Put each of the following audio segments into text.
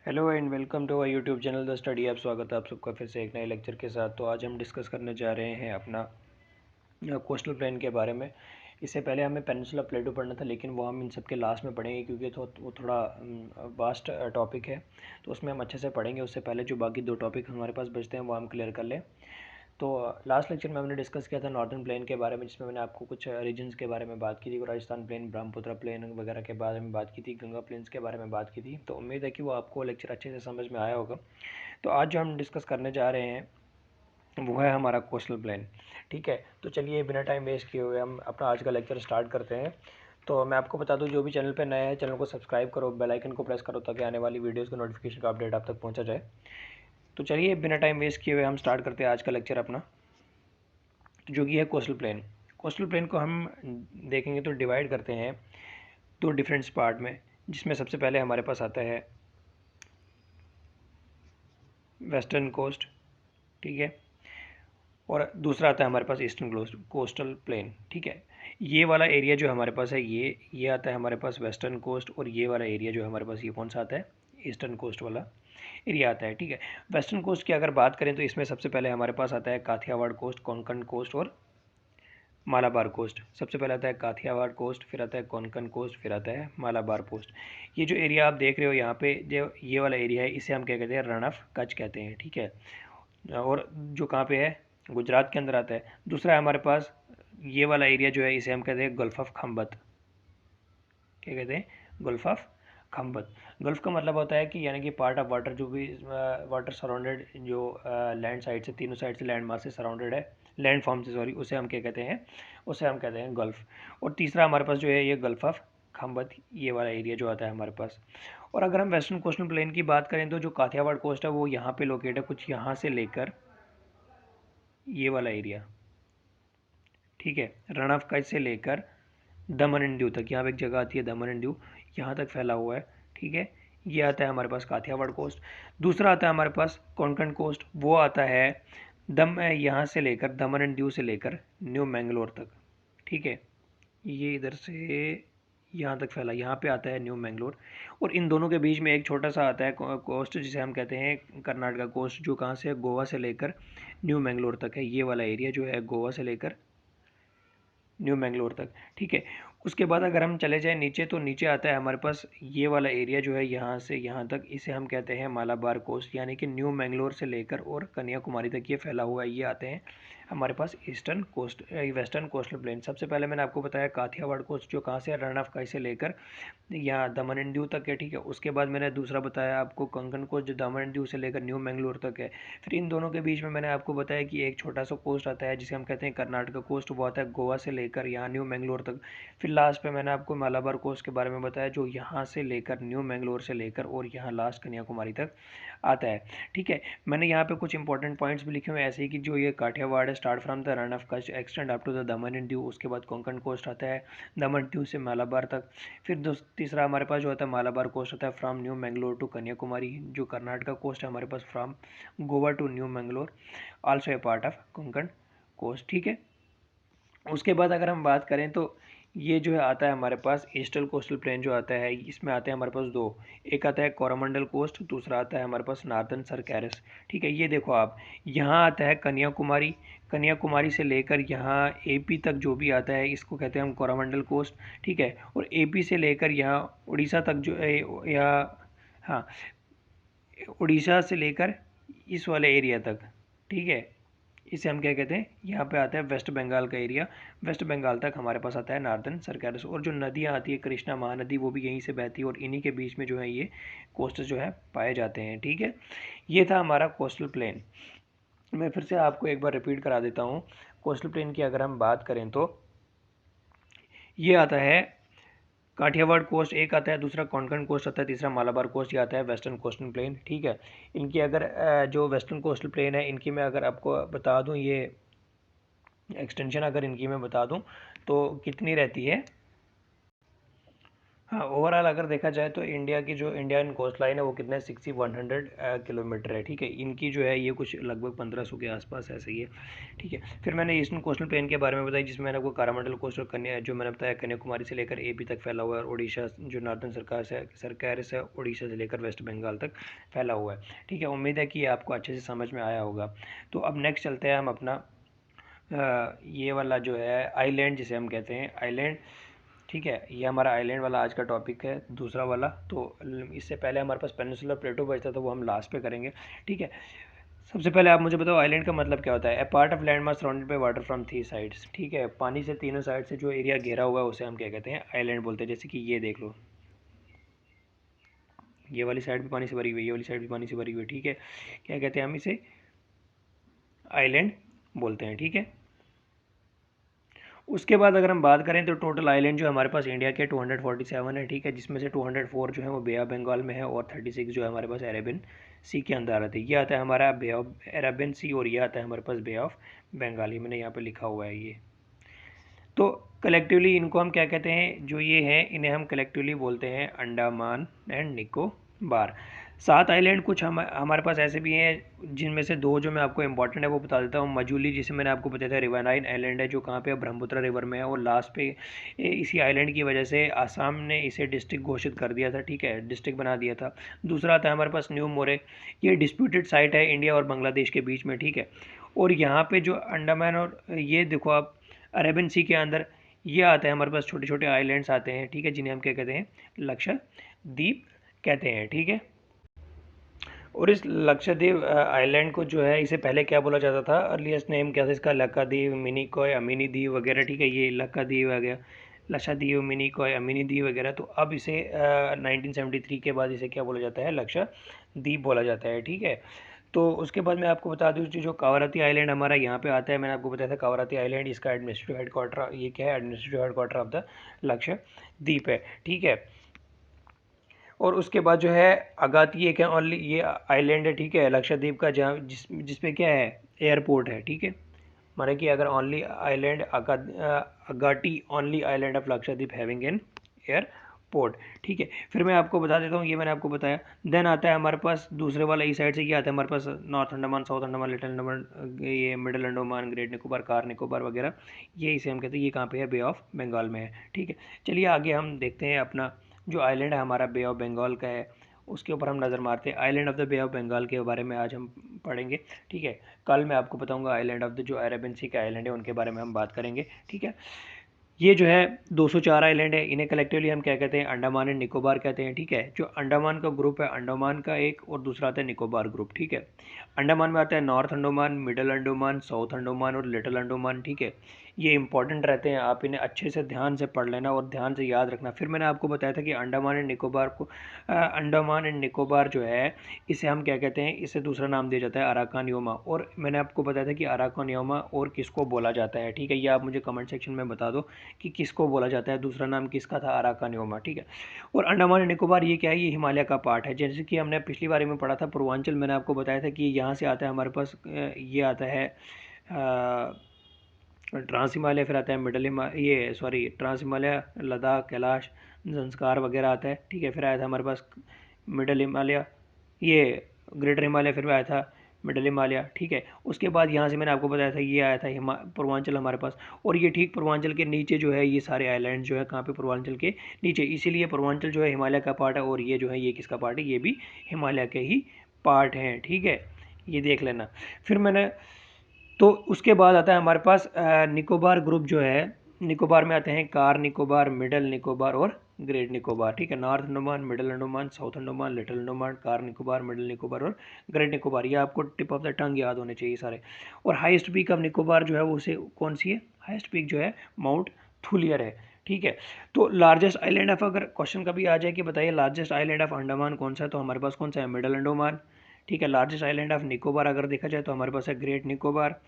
Hello and welcome to our YouTube channel the study app. स्वागत है आप सबका फिर से एक नए लेक्चर के साथ। तो आज हम डिस्कस करने जा रहे हैं अपना कोस्टल प्लेन के बारे में। इससे पहले हमें पेनिनसुला प्लेटो पढ़ना था, लेकिन वो हम इन सब के लास्ट में पढ़ेंगे क्योंकि वो थोड़ा वास्ट टॉपिक है, तो उसमें हम अच्छे से पढ़ेंगे। उससे पहले जो बाकी दो टॉपिक हमारे पास बचते हैं वो हम क्लियर कर लें। तो लास्ट लेक्चर में हमने डिस्कस किया था नॉर्दर्न प्लेन के बारे में, जिसमें मैंने आपको कुछ रीजन्स के बारे में बात की थी। राजस्थान प्लेन, ब्रह्मपुत्र प्लेन वगैरह के बारे में बात की थी, गंगा प्लेन्स के बारे में बात की थी। तो उम्मीद है कि वो आपको लेक्चर अच्छे से समझ में आया होगा। तो आज जो हम डिस्कस करने जा रहे हैं वो है हमारा कोस्टल प्लेन। ठीक है, तो चलिए बिना टाइम वेस्ट किए हुए हम अपना आज का लेक्चर स्टार्ट करते हैं। तो मैं आपको बता दूं, जो भी चैनल पे नया है चैनल को सब्सक्राइब करो, बेल आइकन को प्रेस करो ताकि आने वाली वीडियोस का नोटिफिकेशन का अपडेट आप तक पहुंचा जाए। तो चलिए बिना टाइम वेस्ट किए हुए हम स्टार्ट करते हैं आज का लेक्चर अपना, जो कि है कोस्टल प्लेन। कोस्टल प्लेन को हम देखेंगे तो डिवाइड करते हैं दो डिफरेंट पार्ट में, जिसमें सबसे पहले हमारे पास आता है वेस्टर्न कोस्ट, ठीक है, और दूसरा आता है हमारे पास ईस्टर्न कोस्टल प्लेन। ठीक है, ये वाला एरिया जो हमारे पास है ये आता है हमारे पास वेस्टर्न कोस्ट, और ये वाला एरिया जो है हमारे पास ये कौन सा आता है, ईस्टर्न कोस्ट वाला एरिया आता है। ठीक है, वेस्टर्न कोस्ट की अगर बात करें तो इसमें सबसे पहले हमारे पास आता है काथियावाड़ कोस्ट, कोंकण कोस्ट और मालाबार कोस्ट। सबसे पहले आता है काथियावाड़ कोस्ट, फिर आता है कोंकण कोस्ट, फिर आता है मालाबार कोस्ट। ये जो एरिया आप देख रहे हो यहाँ पे, जो ये वाला एरिया है, इसे हम क्या कहते हैं, रण ऑफ कच्छ कहते हैं। ठीक है, और जो कहाँ पे है, गुजरात के अंदर आता है। दूसरा है हमारे पास ये वाला एरिया जो है, इसे हम कहते हैं गल्फ ऑफ खम्बत। क्या कहते हैं, गल्फ ऑफ खम्बत। गल्फ का मतलब होता है कि यानी कि पार्ट ऑफ वाटर, जो भी वाटर सराउंडेड, जो लैंड साइड से, तीनों साइड से लैंड मास से सराउंडेड है, लैंड फॉर्म से, सॉरी, उसे हम क्या कहते हैं, उसे हम कहते हैं गल्फ। और तीसरा हमारे पास जो है ये गल्फ ऑफ खम्बत, ये वाला एरिया जो आता है हमारे पास। और अगर हम वेस्टर्न कोस्टल प्लेन की बात करें तो जो काथियावाड़ कोस्ट है वो यहाँ पे लोकेट है, कुछ यहाँ से लेकर ये वाला एरिया, ठीक है, रण ऑफ कच्छ से लेकर दमन एंड दीव तक, यहाँ पे एक जगह आती है दमन एंड दीव, यहाँ तक फैला हुआ है। ठीक है, ये आता है हमारे पास काथियावाड़ कोस्ट। दूसरा आता है हमारे पास कोंकण कोस्ट, वो आता है यहाँ से लेकर दमन एंड दीव से लेकर न्यू मैंगलोर तक। ठीक है, ये इधर से यहाँ तक फैला, यहाँ पे आता है न्यू मैंगलोर। और इन दोनों के बीच में एक छोटा सा आता है कोस्ट, जिसे हम कहते हैं कर्नाटका कोस्ट, जो कहाँ से है, गोवा से लेकर न्यू मैंगलोर तक है। ये वाला एरिया जो है गोवा से लेकर न्यू मैंगलोर तक। ठीक है, उसके बाद अगर हम चले जाएं नीचे, तो नीचे आता है हमारे पास ये वाला एरिया जो है, यहाँ से यहाँ तक, इसे हम कहते हैं मालाबार कोस्ट, यानी कि न्यू मैंगलोर से लेकर और कन्याकुमारी तक ये फैला हुआ है। ये आते हैं हमारे पास eastern coast, western coastal plain. सबसे पहले मैंने आपको बताया काथियावाड़ कोस्ट, जो कहाँ से है, रण ऑफ कच्छ से लेकर यहाँ दमन एंड दीव तक है। ठीक है, उसके बाद मैंने दूसरा बताया आपको कोंकण कोस्ट, जो दमन एंड दीव से लेकर न्यू मैंगलोर तक है। फिर इन दोनों के बीच में मैंने आपको बताया कि एक छोटा सा कोस्ट आता है जिसे हम कहते हैं कर्नाटका कोस्ट, वो आता है गोवा से लेकर यहाँ न्यू मैंगलोर तक। फिर लास्ट पे मैंने आपको मालाबार कोस्ट के बारे में बताया, जो यहाँ से लेकर न्यू मैंगलोर से लेकर और यहाँ लास्ट कन्याकुमारी तक आता है। ठीक है, मैंने यहाँ पे कुछ इंपॉर्टेंट पॉइंट्स भी लिखे हुए हैं, ऐसे ही कि जो ये काठियावाड़ है, start from the Rann of Kutch, extend up to the Daman and Diu. उसके बाद कोंकण कोस्ट आता है दमन दीव से मालाबार तक। फिर तीसरा हमारे पास जो होता है मालाबार कोस्ट होता है from New Mangalore to Kanyakumari. जो कर्नाटका कोस्ट है हमारे पास from Goa to New Mangalore, also a part of Konkan coast. ठीक है, उसके बाद अगर हम बात करें तो ये जो है आता है हमारे पास ईस्टर्न कोस्टल प्लेन जो आता है, इसमें आते हैं हमारे पास दो, एक आता है कोरोमंडल कोस्ट, दूसरा आता है हमारे पास नॉर्दर्न सरकैरस। ठीक है, ये देखो आप, यहाँ आता है कन्याकुमारी, कन्याकुमारी से लेकर यहाँ एपी तक जो भी आता है, इसको कहते हैं हम कोरोमंडल कोस्ट। ठीक है, और एपी से लेकर यहाँ उड़ीसा तक जो है, या हाँ, उड़ीसा से लेकर इस वाले एरिया तक। ठीक है, इसे हम क्या कहते हैं, यहाँ पे आता है वेस्ट बंगाल का एरिया, वेस्ट बंगाल तक हमारे पास आता है नॉर्दर्न सरकैरस। और जो नदियाँ आती है, कृष्णा महानदी, वो भी यहीं से बहती है, और इन्हीं के बीच में जो है ये कोस्ट जो है पाए जाते हैं। ठीक है, ये था हमारा कोस्टल प्लेन। मैं फिर से आपको एक बार रिपीट करा देता हूँ। कोस्टल प्लेन की अगर हम बात करें तो ये आता है काठियावाड़ कोस्ट एक आता है, दूसरा कोंकण कोस्ट आता है, तीसरा मालाबार कोस्ट, ये आता है वेस्टर्न कोस्टल प्लेन। ठीक है, इनकी अगर जो वेस्टर्न कोस्टल प्लेन है, इनकी मैं अगर आपको बता दूं, ये एक्सटेंशन अगर इनकी मैं बता दूं तो कितनी रहती है, हाँ, ओवरऑल अगर देखा जाए तो इंडिया की जो इंडियन कोस्ट लाइन है वो कितना है 6100 किलोमीटर है, ठीक है। इनकी जो है ये कुछ लगभग 1500 के आसपास ऐसे ही है, ठीक है। फिर मैंने ईस्टर्न कोस्टल प्लेन के बारे में बताया, जिसमें मैंने आपको कारामंडल कोस्ट और कन्या जो मैंने बताया कन्याकुमारी से लेकर एपी तक फैला हुआ है, और उड़ीसा जो नॉर्दर्न सरकार से उड़ीसा से लेकर वेस्ट बंगाल तक फैला हुआ है, ठीक है। उम्मीद है कि ये आपको अच्छे से समझ में आया होगा। तो अब नेक्स्ट चलते हैं हम अपना ये वाला जो है आइलैंड जिसे हम कहते हैं आइलैंड, ठीक है। ये हमारा आइलैंड वाला आज का टॉपिक है, दूसरा वाला। तो इससे पहले हमारे पास पेनिनसुलर प्लेटो बचता था, वो हम लास्ट पे करेंगे, ठीक है। सबसे पहले आप मुझे बताओ आइलैंड का मतलब क्या होता है। A part of land mass surrounded by water from three sides, ठीक है। पानी से तीनों साइड से जो एरिया घेरा हुआ है उसे हम क्या कहते हैं, आइलैंड बोलते हैं। जैसे कि ये देख लो, ये वाली साइड भी पानी से भरी हुई है, ये वाली साइड भी पानी से भरी हुई है, ठीक है। क्या कहते हैं हम इसे, आइलैंड बोलते हैं, ठीक है। उसके बाद अगर हम बात करें तो टोटल आइलैंड जो हमारे पास इंडिया के 247 है, ठीक है, जिसमें से 204 जो है वो बे ऑफ बंगाल में है, और 36 जो है हमारे पास अरेबियन सी के अंदर आते हैं। ये आता है हमारा बे ऑफ अरेबियन सी, और ये आता है हमारे पास बे ऑफ बंगाल, ये मैंने यहाँ पे लिखा हुआ है ये। तो कलेक्टिवली इनको हम क्या कहते हैं, जो ये हैं इन्हें हम कलेक्टिवली बोलते हैं अंडमान एंड निकोबार। 7 आइलैंड कुछ हमारे पास ऐसे भी हैं, जिनमें से 2 जो मैं आपको इंपॉर्टेंट है वो बता देता हूँ। मजूली, जिसे मैंने आपको बताया था रिवरनाइन आइलैंड है, जो कहाँ पे ब्रह्मपुत्र रिवर में है, और लास्ट पे इसी आइलैंड की वजह से आसाम ने इसे डिस्ट्रिक्ट घोषित कर दिया था, ठीक है, डिस्ट्रिक्ट बना दिया था। दूसरा आता है हमारे पास न्यू मोरे, ये डिस्प्यूटेड साइट है इंडिया और बांग्लादेश के बीच में, ठीक है। और यहाँ पे जो अंडमान और ये देखो आप अरेबियन सी के अंदर ये आता है हमारे पास, छोटे छोटे आइलैंड्स आते हैं, ठीक है, जिन्हें हम क्या कहते हैं, लक्षद्वीप कहते हैं, ठीक है। और इस लक्षद्वीप आइलैंड को जो है, इसे पहले क्या बोला जाता था, अर्लीस्ट नेम क्या था इसका, लक्काद्वीप, मिनिकॉय, अमीनी द्वीप वगैरह, ठीक है। ये लक्काद्वीप आ गया, लक्षद्वीप, मिनिकॉय, अमीनी द्वीप वगैरह। तो अब इसे 1973 के बाद इसे क्या बोला जाता है, लक्षद्वीप बोला जाता है, ठीक है। तो उसके बाद मैं आपको बता दूं, जो कावारती आइलैंड हमारा यहाँ पे आता है, मैंने आपको बताया था कावारती आइलैंड, इसका एडमिनिस्ट्रेटिव हेडक्वार्टर ये क्या है, administrative headquarter of the Lakshadweep है, ठीक है। और उसके बाद जो है अगाती एक है, ओनली ये आइलैंड है, ठीक है, लक्षद्वीप का, जहाँ जिस पे क्या है, एयरपोर्ट है, ठीक है। माने कि अगर only island Agatti only island of Lakshadweep having an airport, ठीक है। फिर मैं आपको बता देता हूँ, ये मैंने आपको बताया। देन आता है हमारे पास दूसरे वाला इस साइड से, ये आता है हमारे पास North Andaman, South Andaman, Little Andaman, ये Middle Andaman, Great Nicobar, Car Nicobar वगैरह, ये इसे हम कहते हैं, ये कहाँ पे है, बे ऑफ बंगाल में है, ठीक है। चलिए आगे हम देखते हैं अपना जो आइलैंड है हमारा बे ऑफ बंगाल का है, उसके ऊपर हम नज़र मारते हैं। Island of the bay of Bengal के बारे में आज हम पढ़ेंगे, ठीक है। कल मैं आपको बताऊंगा आइलैंड ऑफ द जो अरेबियन सी के आइलैंड है उनके बारे में हम बात करेंगे, ठीक है। ये जो है 204 आइलैंड है, इन्हें कलेक्टिवली हम क्या कहते हैं, अंडमान एंड निकोबार कहते हैं, ठीक है। जो अंडमान का ग्रुप है, अंडमान का एक, और दूसरा आता है निकोबार ग्रुप, ठीक है। अंडमान में आता है north Andaman, middle Andaman, South Andaman और लिटिल अंडमान, ठीक है। ये इंपॉर्टेंट रहते हैं, आप इन्हें अच्छे से ध्यान से पढ़ लेना और ध्यान से याद रखना। फिर मैंने आपको बताया था कि अंडमान एंड निकोबार को अंडमान एंड निकोबार जो है इसे हम क्या कहते हैं, इसे दूसरा नाम दिया जाता है अराकान योमा। और मैंने आपको बताया था कि अराकान योमा और किसको बोला जाता है, ठीक है। ये आप मुझे कमेंट सेक्शन में बता दो कि किसको बोला जाता है, दूसरा नाम किसका था, अराकान योमा, ठीक है। और अंडमान एंड निकोबार ये क्या है, ये हिमालय का पार्ट है। जैसे कि हमने पिछली बार में पढ़ा था पूर्वांचल, मैंने आपको बताया था कि यहाँ से आता है हमारे पास, ये आता है ट्रांस हिमालय, फिर आता है मिडल हिमालय, ये सॉरी ट्रांस हिमालय, लद्दाख, कैलाश, संस्कार वगैरह आता है, ठीक है। फिर आया था हमारे पास मिडल हिमालय, ये ग्रेटर हिमालय, फिर आया था मिडल हिमालय, ठीक है। उसके बाद यहाँ से मैंने आपको बताया था ये आया था पूर्वांचल हमारे पास। और ये ठीक पूर्वांचल के नीचे जो है ये सारे आइलैंड जो है कहाँ पे, पूर्वांचल के नीचे, इसीलिए पूर्वांचल जो है हिमालय का पार्ट है, और ये जो है ये किसका पार्ट है, ये भी हिमालय के ही पार्ट हैं, ठीक है। ये देख लेना। फिर मैंने, तो उसके बाद आता है हमारे पास निकोबार ग्रुप जो है, निकोबार में आते हैं कार निकोबार, मिडल निकोबार और ग्रेट निकोबार, ठीक है। North Andaman, middle Andaman, South Andaman, Little Andaman, car Nicobar, middle Nicobar और ग्रेट निकोबार। ये आपको टिप ऑफ द टंग याद होने चाहिए सारे। और हाईएस्ट पीक ऑफ निकोबार जो है वो उसे कौन सी है, हाईएस्ट पीक जो है माउंट थुलियर है, ठीक है। तो लार्जेस्ट आइलैंड ऑफ, अगर क्वेश्चन कभी आ जाए कि बताइए लार्जेस्ट आइलैंड ऑफ अंडमान कौन सा है, तो हमारे पास कौन सा है, मिडल अंडमान, ठीक है। लार्जेस्ट आइलैंड ऑफ निकोबार अगर देखा जाए तो हमारे पास है great Nicobar.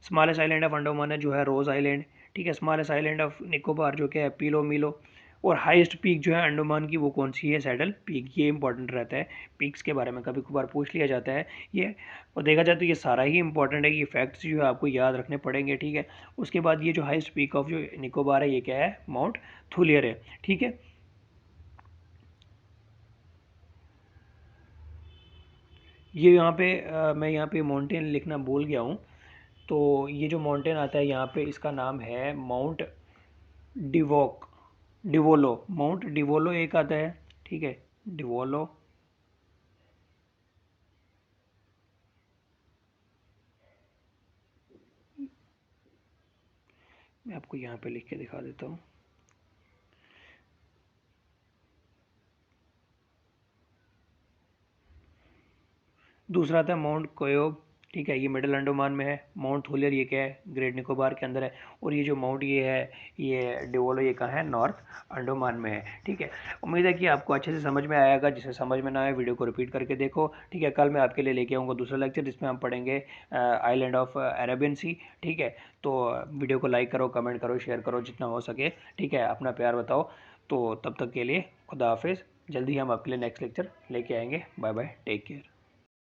Smallest island of Andaman है जो है रोज आइलैंड, ठीक है। स्मॉलेस्ट आइलैंड ऑफ निकोबार जो क्या है पीलो मिलो। और हाईएस्ट पीक जो है अंडमान की वो कौन सी है, सैडल पीक। ये इंपॉर्टेंट रहता है, पीक्स के बारे में कभी कभार पूछ लिया जाता है ये। और देखा जाए तो ये सारा ही इंपॉर्टेंट है, ये फैक्ट्स जो है आपको याद रखने पड़ेंगे, ठीक है। उसके बाद ये जो हाईएस्ट पीक ऑफ जो निकोबार है ये क्या है, माउंट थुलियर है, ठीक है। ये यहाँ पे मैं यहाँ पे माउंटेन लिखना भूल गया हूँ। तो ये जो माउंटेन आता है यहाँ पे, इसका नाम है माउंट डिवोक डिवोलो। माउंट डिवोलो एक आता है, ठीक है, डिवोलो। मैं आपको यहाँ पे लिख के दिखा देता हूँ। दूसरा आता है माउंट कोयोब, ठीक है, ये मिडिल अंडमान में है। माउंट हुलियर ये क्या है, ग्रेट निकोबार के अंदर है। और ये जो माउंट ये है, ये डिवोलो, ये कहाँ है, नॉर्थ अंडमान में है, ठीक है। उम्मीद है कि आपको अच्छे से समझ में आएगा। जिसे समझ में ना आए वीडियो को रिपीट करके देखो, ठीक है। कल मैं आपके लिए लेके आऊँगा दूसरा लेक्चर जिसमें हम पढ़ेंगे आइलैंड ऑफ अरेबियन सी, ठीक है। तो वीडियो को लाइक करो, कमेंट करो, शेयर करो जितना हो सके, ठीक है। अपना प्यार बताओ। तो तब तक के लिए खुदा हाफिज़। जल्दी हम आपके लिए नेक्स्ट लेक्चर लेके आएंगे। Bye bye, take care.